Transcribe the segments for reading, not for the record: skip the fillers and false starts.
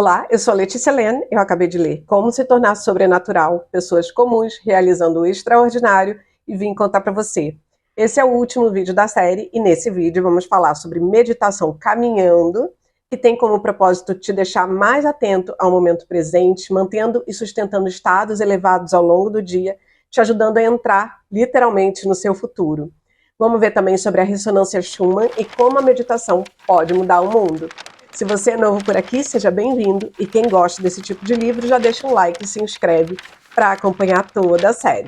Olá, eu sou Letícia Lene, eu acabei de ler Como se tornar sobrenatural, pessoas comuns realizando o extraordinário e vim contar para você. Esse é o último vídeo da série e nesse vídeo vamos falar sobre meditação caminhando, que tem como propósito te deixar mais atento ao momento presente, mantendo e sustentando estados elevados ao longo do dia, te ajudando a entrar literalmente no seu futuro. Vamos ver também sobre a ressonância Schumann e como a meditação pode mudar o mundo. Se você é novo por aqui, seja bem-vindo, e quem gosta desse tipo de livro já deixa um like e se inscreve para acompanhar toda a série.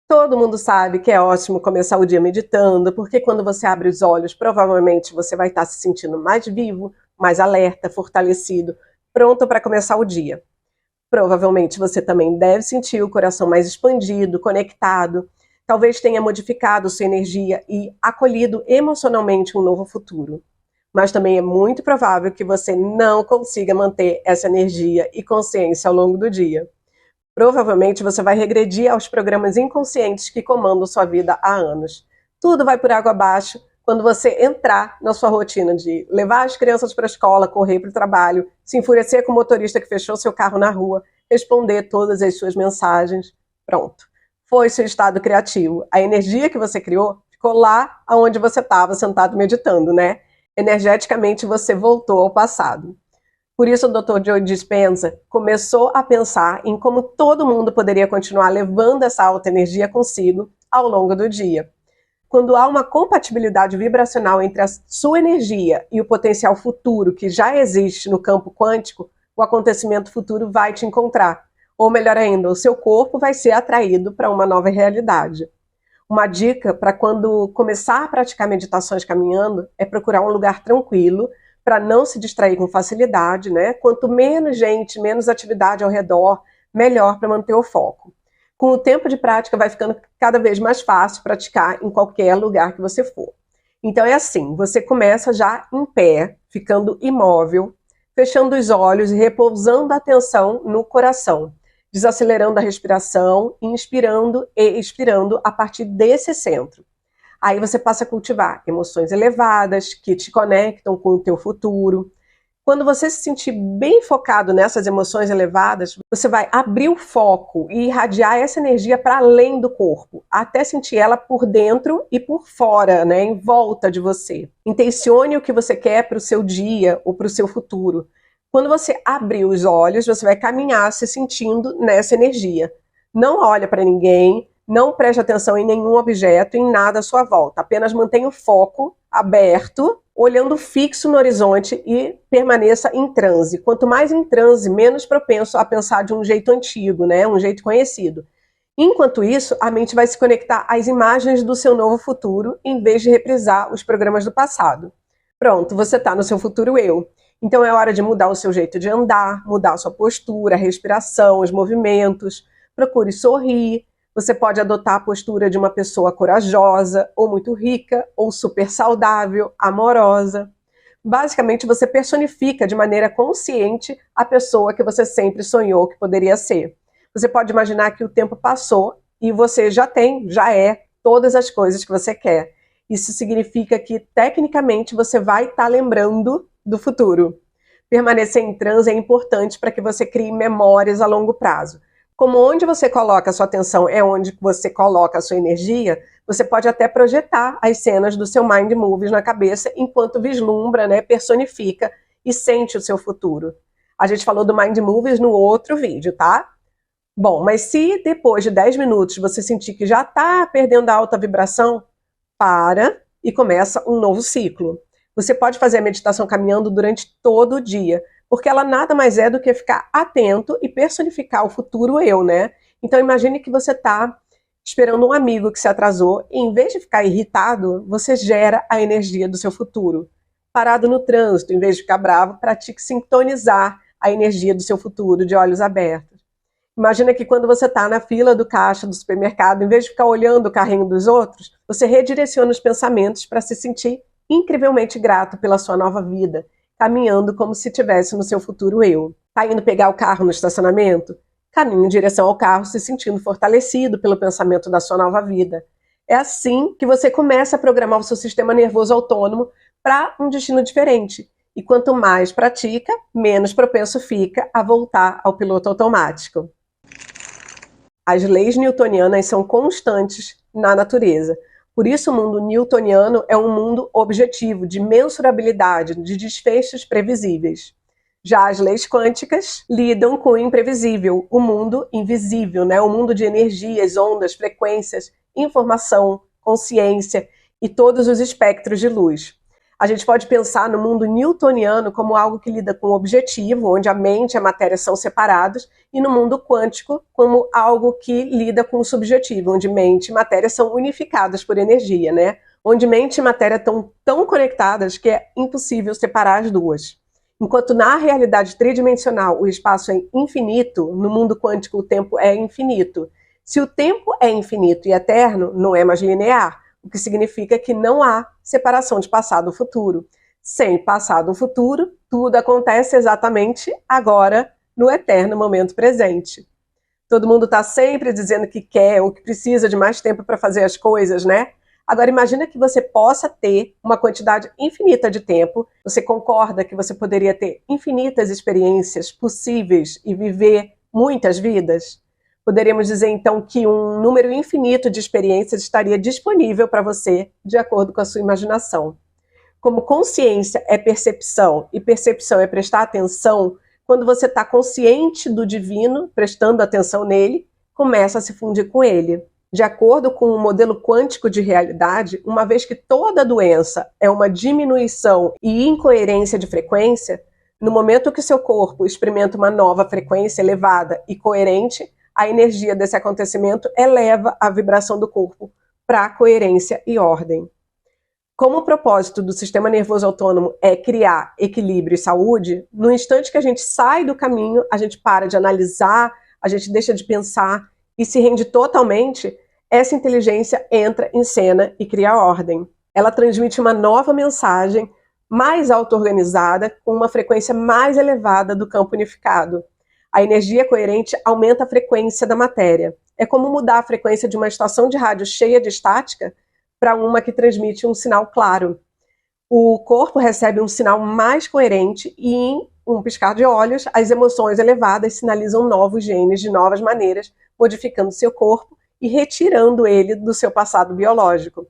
Todo mundo sabe que é ótimo começar o dia meditando, porque quando você abre os olhos, provavelmente você vai estar se sentindo mais vivo, mais alerta, fortalecido, pronto para começar o dia. Provavelmente você também deve sentir o coração mais expandido, conectado, talvez tenha modificado sua energia e acolhido emocionalmente um novo futuro. Mas também é muito provável que você não consiga manter essa energia e consciência ao longo do dia. Provavelmente você vai regredir aos programas inconscientes que comandam sua vida há anos. Tudo vai por água abaixo quando você entrar na sua rotina de levar as crianças para a escola, correr para o trabalho, se enfurecer com o motorista que fechou seu carro na rua, responder todas as suas mensagens. Pronto. Foi seu estado criativo. A energia que você criou ficou lá onde você estava sentado meditando, né? Energeticamente você voltou ao passado. Por isso o Dr. Joe Dispenza começou a pensar em como todo mundo poderia continuar levando essa alta energia consigo ao longo do dia. Quando há uma compatibilidade vibracional entre a sua energia e o potencial futuro que já existe no campo quântico, o acontecimento futuro vai te encontrar. Ou melhor ainda, o seu corpo vai ser atraído para uma nova realidade. Uma dica para quando começar a praticar meditações caminhando é procurar um lugar tranquilo para não se distrair com facilidade, né? Quanto menos gente, menos atividade ao redor, melhor para manter o foco. Com o tempo de prática vai ficando cada vez mais fácil praticar em qualquer lugar que você for. Então é assim, você começa já em pé, ficando imóvel, fechando os olhos e repousando a atenção no coração, desacelerando a respiração, inspirando e expirando a partir desse centro. Aí você passa a cultivar emoções elevadas que te conectam com o teu futuro. Quando você se sentir bem focado nessas emoções elevadas, você vai abrir o foco e irradiar essa energia para além do corpo, até sentir ela por dentro e por fora, né, em volta de você. Intencione o que você quer para o seu dia ou para o seu futuro. Quando você abrir os olhos, você vai caminhar se sentindo nessa energia. Não olha para ninguém, não preste atenção em nenhum objeto, em nada à sua volta. Apenas mantenha o foco aberto, olhando fixo no horizonte e permaneça em transe. Quanto mais em transe, menos propenso a pensar de um jeito antigo, né? Um jeito conhecido. Enquanto isso, a mente vai se conectar às imagens do seu novo futuro, em vez de reprisar os programas do passado. Pronto, você está no seu futuro eu. Então é hora de mudar o seu jeito de andar, mudar a sua postura, a respiração, os movimentos. Procure sorrir. Você pode adotar a postura de uma pessoa corajosa, ou muito rica, ou super saudável, amorosa. Basicamente, você personifica de maneira consciente a pessoa que você sempre sonhou que poderia ser. Você pode imaginar que o tempo passou e você já é todas as coisas que você quer. Isso significa que, tecnicamente, você vai estar lembrando do futuro. Permanecer em transe é importante para que você crie memórias a longo prazo. Como onde você coloca a sua atenção é onde você coloca a sua energia, você pode até projetar as cenas do seu Mind Movies na cabeça enquanto vislumbra, né, personifica e sente o seu futuro. A gente falou do Mind Movies no outro vídeo, tá? Bom, mas se depois de 10 minutos você sentir que já está perdendo a alta vibração, para e começa um novo ciclo. Você pode fazer a meditação caminhando durante todo o dia, porque ela nada mais é do que ficar atento e personificar o futuro eu, né? Então imagine que você está esperando um amigo que se atrasou e em vez de ficar irritado, você gera a energia do seu futuro. Parado no trânsito, em vez de ficar bravo, pratique sintonizar a energia do seu futuro de olhos abertos. Imagina que quando você está na fila do caixa do supermercado, em vez de ficar olhando o carrinho dos outros, você redireciona os pensamentos para se sentir incrivelmente grato pela sua nova vida, caminhando como se estivesse no seu futuro eu. Tá indo pegar o carro no estacionamento? caminhe em direção ao carro se sentindo fortalecido pelo pensamento da sua nova vida. É assim que você começa a programar o seu sistema nervoso autônomo para um destino diferente. E quanto mais pratica, menos propenso fica a voltar ao piloto automático. As leis newtonianas são constantes na natureza. Por isso, o mundo newtoniano é um mundo objetivo, de mensurabilidade, de desfechos previsíveis. Já as leis quânticas lidam com o imprevisível, o mundo invisível, o mundo de energias, ondas, frequências, informação, consciência e todos os espectros de luz. A gente pode pensar no mundo newtoniano como algo que lida com o objetivo, onde a mente e a matéria são separados, e no mundo quântico como algo que lida com o subjetivo, onde mente e matéria são unificadas por energia, Onde mente e matéria estão tão conectadas que é impossível separar as duas. Enquanto na realidade tridimensional o espaço é infinito, no mundo quântico o tempo é infinito. Se o tempo é infinito e eterno, não é mais linear, o que significa que não há separação de passado ou futuro. Sem passado ou futuro, tudo acontece exatamente agora, no eterno momento presente. Todo mundo está sempre dizendo que quer ou que precisa de mais tempo para fazer as coisas, Agora imagina que você possa ter uma quantidade infinita de tempo, você concorda que você poderia ter infinitas experiências possíveis e viver muitas vidas? Poderíamos dizer, então, que um número infinito de experiências estaria disponível para você, de acordo com a sua imaginação. Como consciência é percepção e percepção é prestar atenção, quando você está consciente do divino, prestando atenção nele, começa a se fundir com ele. De acordo com o modelo quântico de realidade, uma vez que toda doença é uma diminuição e incoerência de frequência, no momento que seu corpo experimenta uma nova frequência elevada e coerente, a energia desse acontecimento eleva a vibração do corpo para coerência e ordem. Como o propósito do sistema nervoso autônomo é criar equilíbrio e saúde, no instante que a gente sai do caminho, a gente para de analisar, a gente deixa de pensar e se rende totalmente, essa inteligência entra em cena e cria ordem. Ela transmite uma nova mensagem mais auto-organizada, com uma frequência mais elevada do campo unificado. A energia coerente aumenta a frequência da matéria. É como mudar a frequência de uma estação de rádio cheia de estática para uma que transmite um sinal claro. O corpo recebe um sinal mais coerente e, em um piscar de olhos, as emoções elevadas sinalizam novos genes de novas maneiras, modificando seu corpo e retirando ele do seu passado biológico.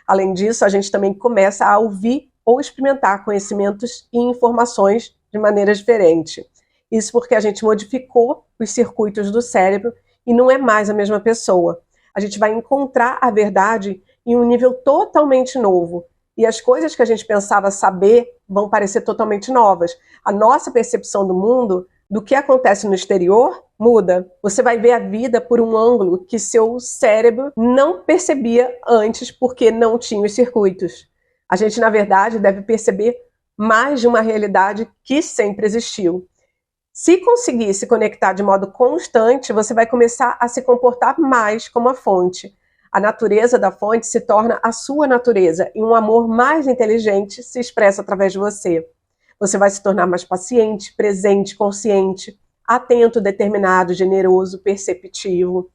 Além disso, a gente também começa a ouvir ou experimentar conhecimentos e informações de maneira diferente. Isso porque a gente modificou os circuitos do cérebro e não é mais a mesma pessoa. A gente vai encontrar a verdade em um nível totalmente novo. E as coisas que a gente pensava saber vão parecer totalmente novas. A nossa percepção do mundo, do que acontece no exterior, muda. Você vai ver a vida por um ângulo que seu cérebro não percebia antes porque não tinha os circuitos. A gente, na verdade, deve perceber mais de uma realidade que sempre existiu. Se conseguir se conectar de modo constante, você vai começar a se comportar mais como a fonte. A natureza da fonte se torna a sua natureza e um amor mais inteligente se expressa através de você. Você vai se tornar mais paciente, presente, consciente, atento, determinado, generoso, perceptivo.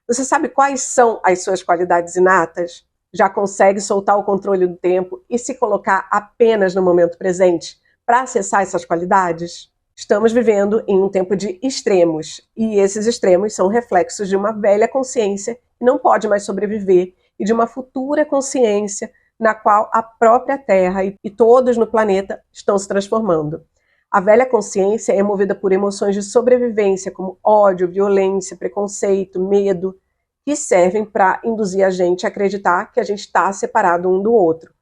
Você sabe quais são as suas qualidades inatas? Já consegue soltar o controle do tempo e se colocar apenas no momento presente para acessar essas qualidades? Estamos vivendo em um tempo de extremos, e esses extremos são reflexos de uma velha consciência que não pode mais sobreviver e de uma futura consciência na qual a própria Terra e todos no planeta estão se transformando. A velha consciência é movida por emoções de sobrevivência, como ódio, violência, preconceito, medo, que servem para induzir a gente a acreditar que a gente está separado um do outro.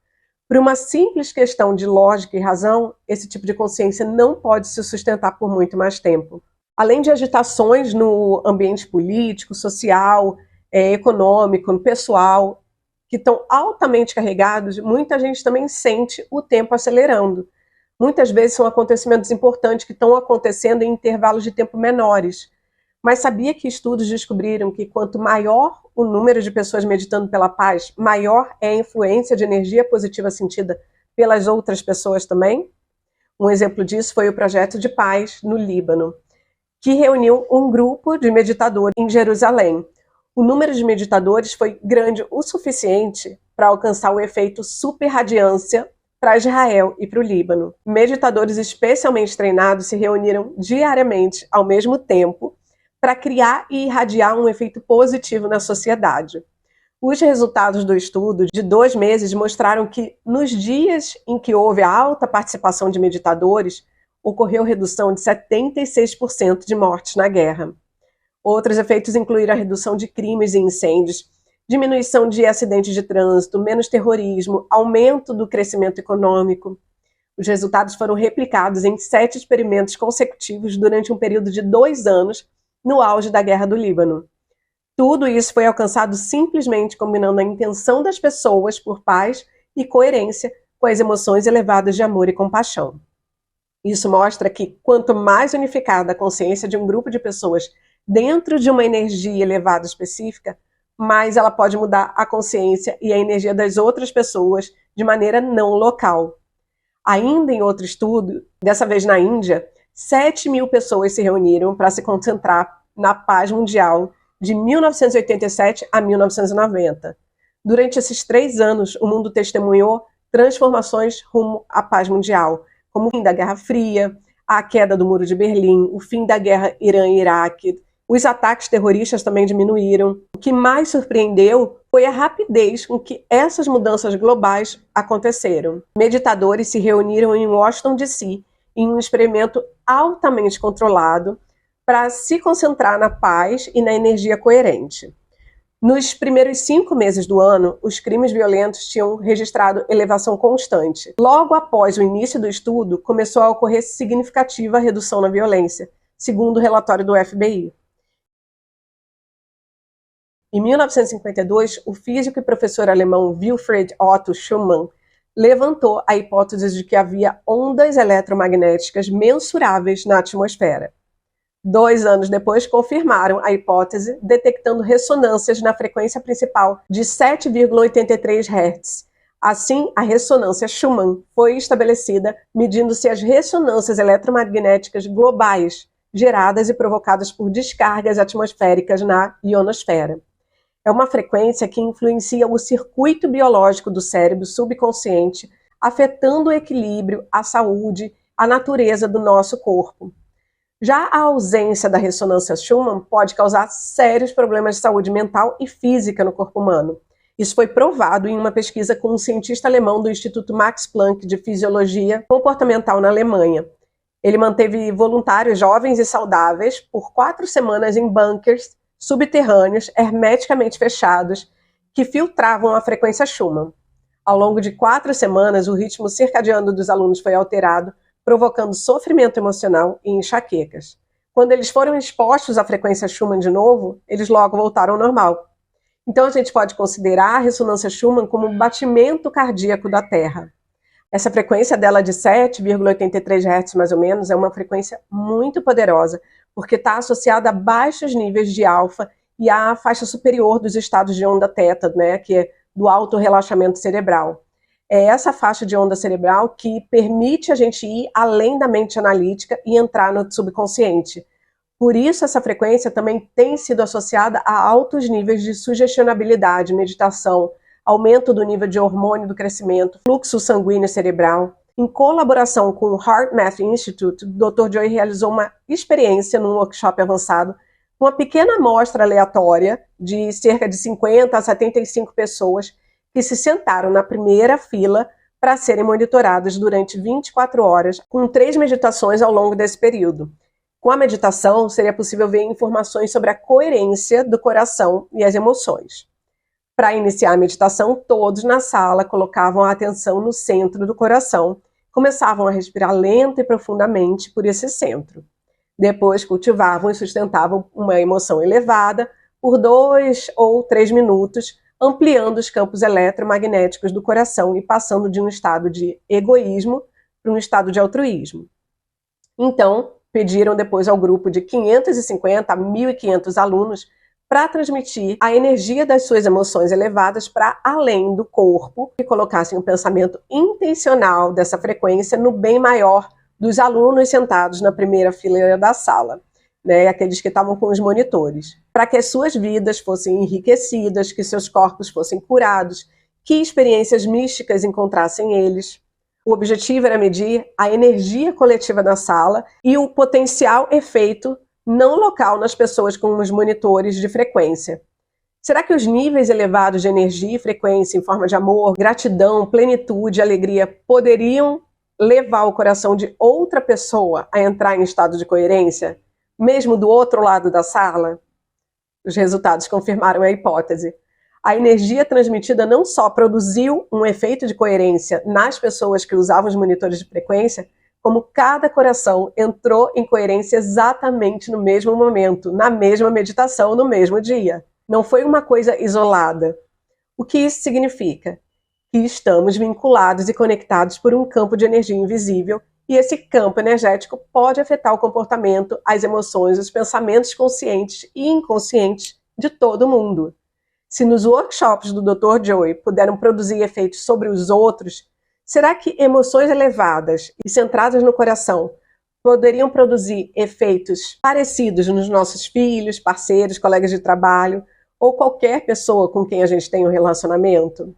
Por uma simples questão de lógica e razão, esse tipo de consciência não pode se sustentar por muito mais tempo. Além de agitações no ambiente político, social, econômico, pessoal, que estão altamente carregados, muita gente também sente o tempo acelerando. Muitas vezes são acontecimentos importantes que estão acontecendo em intervalos de tempo menores. Mas sabia que estudos descobriram que quanto maior o número de pessoas meditando pela paz, maior é a influência de energia positiva sentida pelas outras pessoas também? Um exemplo disso foi o projeto de paz no Líbano, que reuniu um grupo de meditadores em Jerusalém. O número de meditadores foi grande o suficiente para alcançar o efeito superradiância para Israel e para o Líbano. Meditadores especialmente treinados se reuniram diariamente, ao mesmo tempo, para criar e irradiar um efeito positivo na sociedade. Os resultados do estudo de 2 meses mostraram que, nos dias em que houve a alta participação de meditadores, ocorreu redução de 76% de mortes na guerra. Outros efeitos incluíram a redução de crimes e incêndios, diminuição de acidentes de trânsito, menos terrorismo, aumento do crescimento econômico. Os resultados foram replicados em 7 experimentos consecutivos durante um período de 2 anos, no auge da Guerra do Líbano. Tudo isso foi alcançado simplesmente combinando a intenção das pessoas por paz e coerência com as emoções elevadas de amor e compaixão. Isso mostra que, quanto mais unificada a consciência de um grupo de pessoas dentro de uma energia elevada específica, mais ela pode mudar a consciência e a energia das outras pessoas de maneira não local. Ainda em outro estudo, dessa vez na Índia, 7.000 pessoas se reuniram para se concentrar na paz mundial de 1987 a 1990. Durante esses 3 anos, o mundo testemunhou transformações rumo à paz mundial, como o fim da Guerra Fria, a queda do Muro de Berlim, o fim da guerra Irã-Iraque. Os ataques terroristas também diminuíram. O que mais surpreendeu foi a rapidez com que essas mudanças globais aconteceram. Meditadores se reuniram em Washington, D.C., em um experimento altamente controlado para se concentrar na paz e na energia coerente. Nos primeiros 5 meses do ano, os crimes violentos tinham registrado elevação constante. Logo após o início do estudo, começou a ocorrer significativa redução na violência, segundo o relatório do FBI. Em 1952, o físico e professor alemão Wilfried Otto Schumann levantou a hipótese de que havia ondas eletromagnéticas mensuráveis na atmosfera. 2 anos depois, confirmaram a hipótese, detectando ressonâncias na frequência principal de 7,83 Hz. Assim, a ressonância Schumann foi estabelecida medindo-se as ressonâncias eletromagnéticas globais geradas e provocadas por descargas atmosféricas na ionosfera. É uma frequência que influencia o circuito biológico do cérebro subconsciente, afetando o equilíbrio, a saúde, a natureza do nosso corpo. Já a ausência da ressonância Schumann pode causar sérios problemas de saúde mental e física no corpo humano. Isso foi provado em uma pesquisa com um cientista alemão do Instituto Max Planck de Fisiologia Comportamental na Alemanha. Ele manteve voluntários jovens e saudáveis por 4 semanas em bunkers subterrâneos hermeticamente fechados que filtravam a frequência Schumann. Ao longo de 4 semanas, o ritmo circadiano dos alunos foi alterado, provocando sofrimento emocional e enxaquecas. Quando eles foram expostos à frequência Schumann de novo, eles logo voltaram ao normal. Então a gente pode considerar a ressonância Schumann como um batimento cardíaco da Terra. Essa frequência dela de 7,83 Hz mais ou menos é uma frequência muito poderosa, porque está associada a baixos níveis de alfa e à faixa superior dos estados de onda θ, né, que é do alto relaxamento cerebral. É essa faixa de onda cerebral que permite a gente ir além da mente analítica e entrar no subconsciente. Por isso, essa frequência também tem sido associada a altos níveis de sugestionabilidade, meditação, aumento do nível de hormônio do crescimento, fluxo sanguíneo cerebral. Em colaboração com o HeartMath Institute, o Dr. Joy realizou uma experiência num workshop avançado com uma pequena amostra aleatória de cerca de 50 a 75 pessoas que se sentaram na primeira fila para serem monitoradas durante 24 horas, com 3 meditações ao longo desse período. Com a meditação, seria possível ver informações sobre a coerência do coração e as emoções. Para iniciar a meditação, todos na sala colocavam a atenção no centro do coração, começavam a respirar lenta e profundamente por esse centro. Depois cultivavam e sustentavam uma emoção elevada por 2 ou 3 minutos, ampliando os campos eletromagnéticos do coração e passando de um estado de egoísmo para um estado de altruísmo. Então, pediram depois ao grupo de 550 a 1.500 alunos para transmitir a energia das suas emoções elevadas para além do corpo e colocassem um pensamento intencional dessa frequência no bem maior dos alunos sentados na primeira fileira da sala. né, aqueles que estavam com os monitores, para que as suas vidas fossem enriquecidas, que seus corpos fossem curados, que experiências místicas encontrassem eles. O objetivo era medir a energia coletiva na sala e o potencial efeito não local nas pessoas com os monitores de frequência. Será que os níveis elevados de energia e frequência em forma de amor, gratidão, plenitude, alegria poderiam levar o coração de outra pessoa a entrar em estado de coerência, mesmo do outro lado da sala? Os resultados confirmaram a hipótese. A energia transmitida não só produziu um efeito de coerência nas pessoas que usavam os monitores de frequência, como cada coração entrou em coerência exatamente no mesmo momento, na mesma meditação, no mesmo dia. Não foi uma coisa isolada. O que isso significa? Que estamos vinculados e conectados por um campo de energia invisível, e esse campo energético pode afetar o comportamento, as emoções, os pensamentos conscientes e inconscientes de todo mundo. Se nos workshops do Dr. Joy puderam produzir efeitos sobre os outros, será que emoções elevadas e centradas no coração poderiam produzir efeitos parecidos nos nossos filhos, parceiros, colegas de trabalho ou qualquer pessoa com quem a gente tem um relacionamento?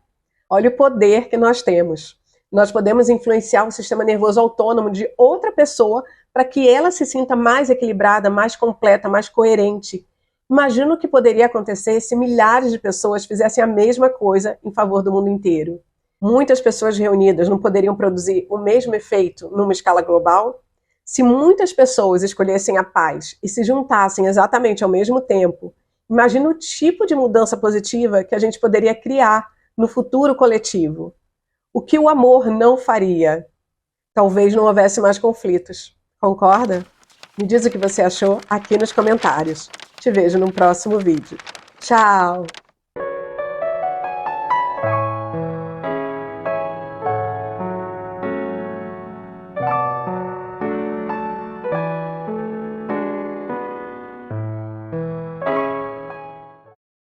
Olha o poder que nós temos. Nós podemos influenciar o sistema nervoso autônomo de outra pessoa para que ela se sinta mais equilibrada, mais completa, mais coerente. Imagina o que poderia acontecer se milhares de pessoas fizessem a mesma coisa em favor do mundo inteiro. Muitas pessoas reunidas não poderiam produzir o mesmo efeito numa escala global? Se muitas pessoas escolhessem a paz e se juntassem exatamente ao mesmo tempo, imagina o tipo de mudança positiva que a gente poderia criar no futuro coletivo. O que o amor não faria? Talvez não houvesse mais conflitos. Concorda? Me diz o que você achou aqui nos comentários. Te vejo no próximo vídeo. Tchau!